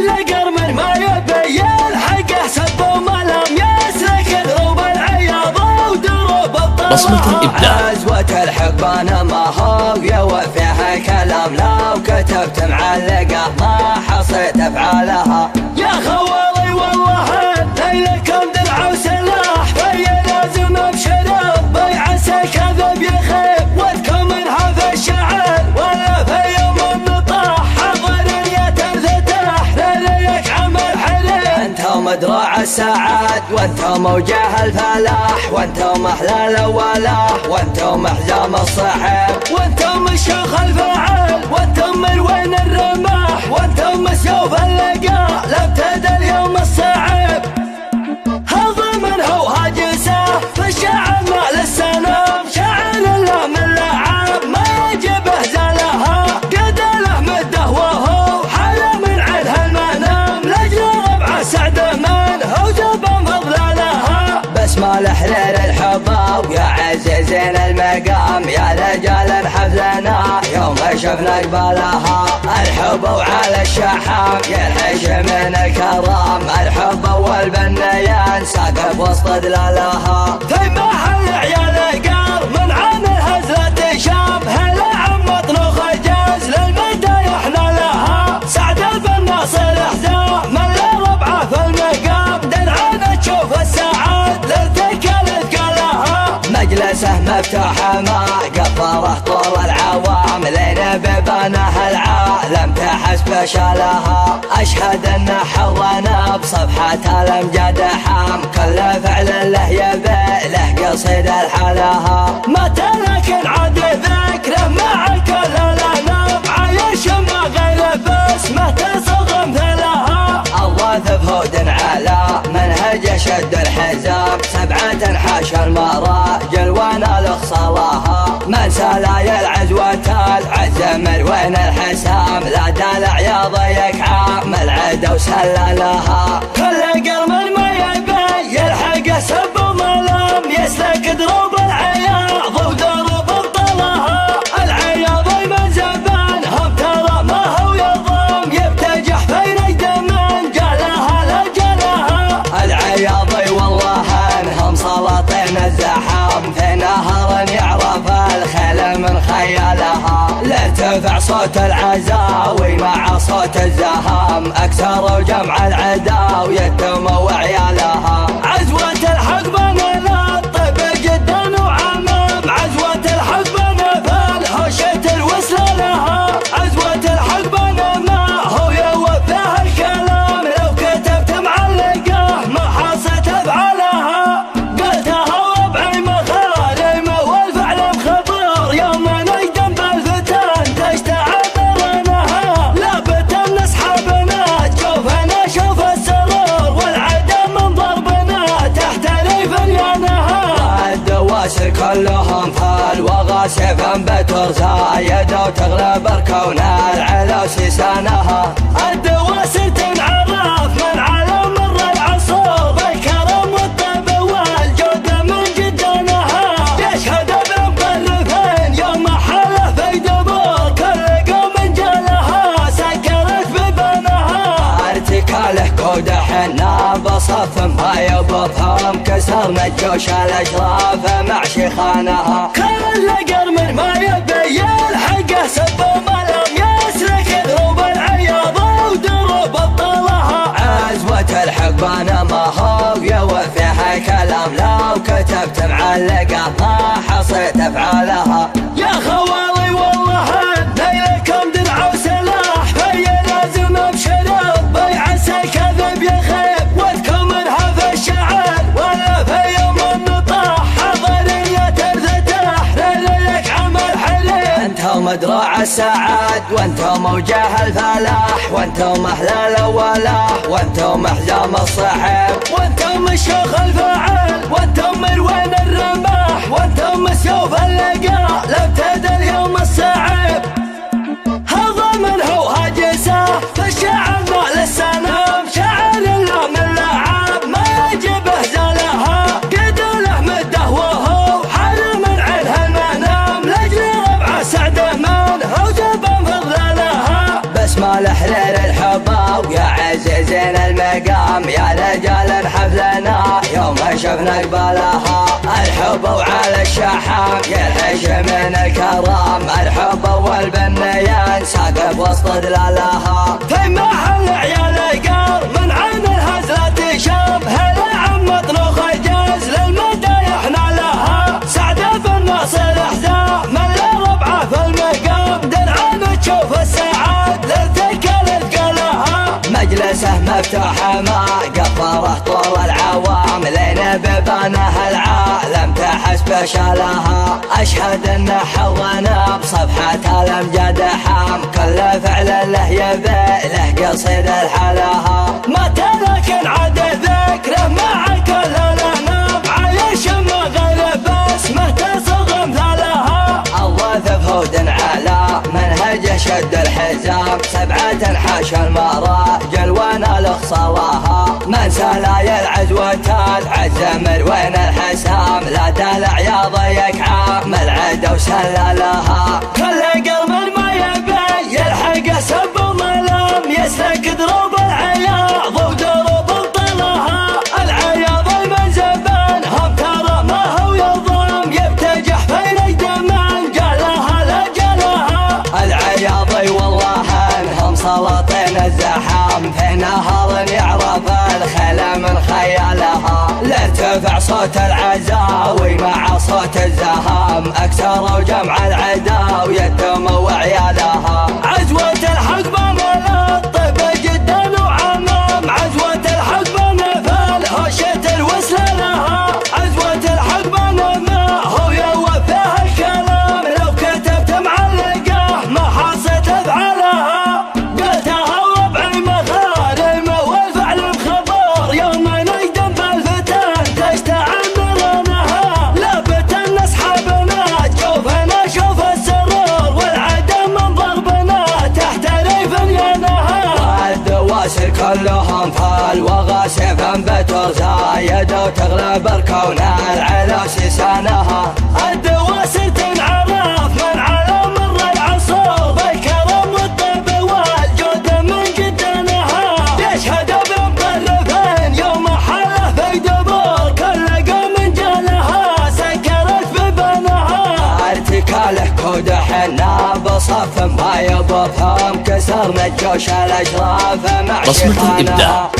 كل قرم ما يبي الحقه سب وما لم يسلك دروب العياض ودروب الطلعة. بصمة الإبداع. عزوة الحقبان ما هو يوفيها كلام لو كتبت معلقة ما حصيت افعالها. يا خوالي والله ليلكم درع وسلاح في لازم بشرب بيعسى كذب يخيب ودكم منها في الشعر ولا في يوم النطاح حضر يتنفتح لليك عمل حليب. انتم دروع السعاد وانتم وجه الفلاح وانتم احلى الولاح وانتم حزام الصحيب وانتم الشيخ الفاعل وانتم من وين الرماح وانتم سيوف اللقاء لابتدى اليوم الصعب. هذا من هو هاجسه في الشعر ما للسلام شعر الله من لعاب ما يجبه زلها قد له مده وهو حل من عنها المنام لجل ربع سعد من هو جبن فضلالها. بسمة الحرير الحباب يا عزيزين المقام يا رجال حفلنا يوم شفنا قبالها. الحب وعلى الشحام ينحش من الكرام الحب والبنيان ساقف وسط دلالها. في محل عيال قار من عن الهزلة شام هلا عم مطنوخ جاز للمدى يحنى لها. سعد بن ناصر حزام من لا ربعه في المقام درعنا تشوف السعاد للثقل ثقلها. مجلسه مفتوح ما قفره طول العوام لين ببناه العالم تحس بشالها. اشهد ان حظنا بصفحة الامجاد حام كل فعل له يبي له قصيد الحالها. متى لكن عاد ذكره مع كل الانام عايش ما غير بس متى صغم مثلها. الله ثبهود على منهج شد الحزام سبعة حاشا المراجل ونال خصالها. من سلايا العزوة العزم وين الحسام لا دلع يضيق عام العدا وسللها. كل قرم ما يبي يلحق سب وظلام يسلك دروب العياض ودروب الطلها. العياض من زبانهم ترى ما هو يضام يبتجح في نجد من جلها لجلها. العياضي والله انهم سلاطين الزحام في نهر يعرف الخيل من خيالها. لارتفع صوت العزاوي مع صوت الزهام اكثر جمع العدا ويتم وعيالها. عزوة الحقبان لا طب جدا وعمام عزوة الحقبان فالهوشة الوصل لها. عزوة الحقبان ما هو يوفيها الكلام لو كتبت معلقه ما حصت افعالها. قلتها وبعي مخالم والفعل مخبر يوم نجدم بالفتان تشتعل برنها. لابد نسحب بنات شوفنا شوف السرور والعدم من ضربنا تحتري فنيانها. الدواسر كلهم فال وغاسفا بتر زايدة وتغلب ركون العلا وسيسانها. الدواسر تنعرف من على مر العصور بالكرم والطيب والجود من جدانها. يشهد بمطرفين يوم حله في دبور كل قوم جالها سكرت ببنها. ارتكاله كود حنا بصف ما يبطهم كسرنا الجوش الاشراف مع شيخانها. كل قرم ما يبي يلحقه سب وما لم يسلك دروب العياض ودروب الطلها. عزوة الحقبان ما هو يوفيها كلام لو كتبت معلقة ما حصيت افعالها. يا خوالي والله ليلكم درع وسلاح في لازم بشرب بيعسى كذب يخيب ودكم منها في الشعر ولا في يوم النطاح حضر يتنفتح لليك عمل حليب. انتم دروع السعاد وانتم وجه الفلاح وانتم احلى الولاح وانتم حزام الصحيب وانتم الشيخ الفاعل وانتم من وين الرماح وانتم سيوف اللقاء لابتدى اليوم الصعب. هذا من هو هاجسه في الشعر ما للسلام شعر الله من لعاب ما يجبه زلها قد له مده وهو حل من عنها المنام لجل ربع سعد من هو جبن فضلالها. بسمة الحرير سر الحب ويا عزيزين المقام، يا رجال حفلنا يوم شفنا قبلها. الحب وعلى الشحام يلحش من الكرام، الحب والبنيان ساقب وسط دلالها. في محل عيال قار من عين الهزلة تشاب، هلا عم مطلوخ جاز للمدايح نالها. سعده في الناصر حزام من ربعه في المقام، درعان تشوف السعاد للثقل تقلها. مجلسه مفتوح ما قفره طول العوام، لين ببانه العالم تحس بشالها. اشهد ان حظنا بصفحة الامجاد حام، كل فعل له يبي له قصيد الحلاها. ما لكن عاد ذكره مع كل الانام، عايش ما غير باسمه تصغ مثالها. الله ثبهود على منهج شد الحزام، سبعة حاشا المراجل ونال خصالها. من سلايا العزوة العزمر وين الحسام، لا دلع يا ضيق عام العدا وسلالها. كل قلب ما يبي يلحق سب وظلام، يسلك دروب العياض ودروب الطلها. العياض من زبانهم ترى ما هو يضام، يبتجح في نجد من جلها لا جلها. العياض والله انهم سلاطين الزحام، في نهار يعرف الخيل من خيالها. لارتفع صوت العزاوي مع صوت الزهام، اكثروا جمع العدا ويتم وعيالها. عزوة الحقبة ملطف جدا وعمام، عزوة الحقبة نفل هوشة الوصل لها. عزوة الحقبة ما هو يوفيها الكلام، لو كتبت معلقه ما حصيت افعالها. قلتها ربعي مخارم والفعل بخبر، يوم نقدم بالفتن تستعمر انها. لابت ان اصحابنا تشوفنا شوف السرور، والعدم من ضربنا تحت ريف ينها. الدواسر كلهم فال وغاسف بتر زايد، وتغلب الكون العلا سيسانها. الدواسر تنعرف من على مر العصور، بالكرم والطيب والجود من جدنها. يشهد بمطرفين يوم حله في دبور، كل قوم جالها سكرت ببنها. ارتكاله كود حنا بصف ما يضفهم، كسرنا الجوش الاشراف مع بصمة الإبداع.